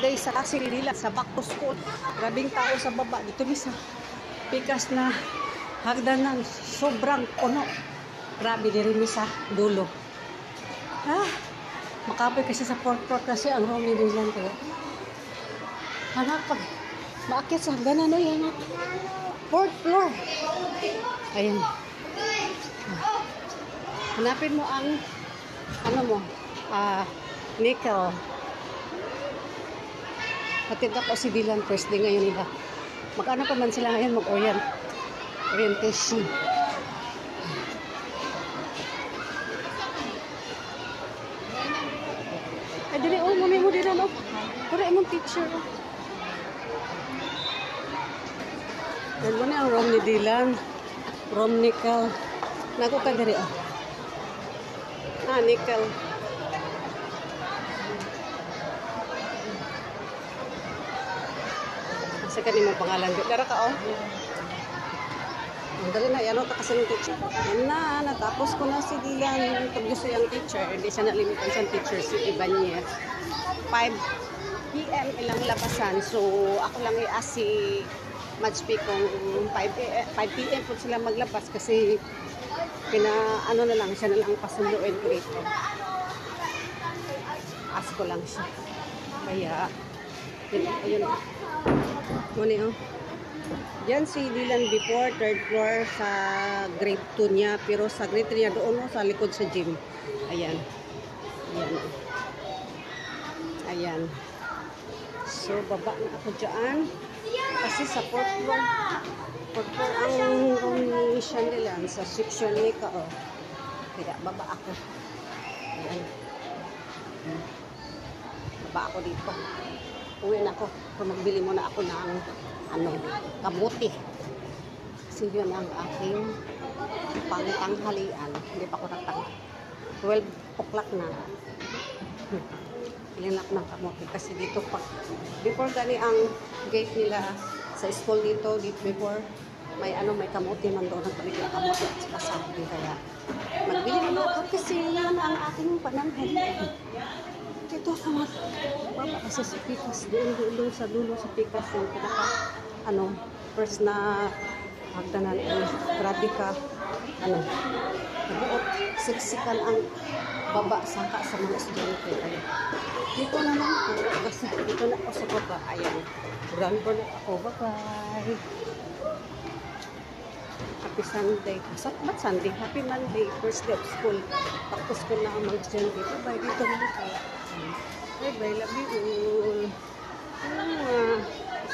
day sa Silila, sa back to school. Grabing tao sa baba. Dito sa pikas na hagdanan. Sobrang puno. Grabe din sa dulo. Makapoy kasi sa fourth floor kasi ang room ni Dylan kaya. Anak, pag maakit sa hagdanan no yan. Fourth floor. Ayan. Hanapin mo ang nickel. Hatid ako si Dylan first day ngayon nila. Mag-ano pa man sila ngayon orientation. Ay, dili, mami mo din ano. Pura imong teacher. Yan mo na ang room ni Dylan. Room nickel. Naku ka diri nickel. Kasi kanina mo pangalan. Dara ka Dali na, yan ta kasi ng teacher. Yan na, natapos ko na si Dylan. Pag gusto yung teacher, hindi siya nalimitan sa teacher, si Ibanez. 5 PM ilang labasan. So, ako lang si Match P kung 5 PM po sila maglabas kasi siya na lang pasunduin ko rito. Ask ko lang siya. Kaya, ayun. Muna Diyan si Dylan before, third floor sa grade 2 niya. Pero sa grade 3 niya doon sa likod sa gym. Ayan. Ayan. So, baba na ako dyan. Kasi sa fourth floor ang room ni Shandelan sa section ni ka. Kaya baba ako. Ayan. Baba ako dito. Uwi na ako. So, magbili muna ako ng kamuti. Kasi yun ang aking pangtanghalian. Hindi pa ako nagtang 12 o'clock na. Ilinap ng kamuti. Kasi dito before gani ang gate nila sa school dito before may kamuti man doon. Nagpalig na kamuti at pasabi. Kaya magbili na ako kasi yan ang aking pananghalian. Ito ako baba kasi sa pikas doon sa dulo sa pikas yung pinaka first na hagdanan grabe ka nabuot siksikan ang baba saka sa mga estudyante. Dito na lang ako kasi dito na ako sa baba. Ayan, run na ako. Bye-bye. Happy Sunday. Ba't Sunday? Happy Monday. First day of school. Tapos ko na ang mga estudyante. Bye-bye. Dito na ako. Bye-bye. Love you all.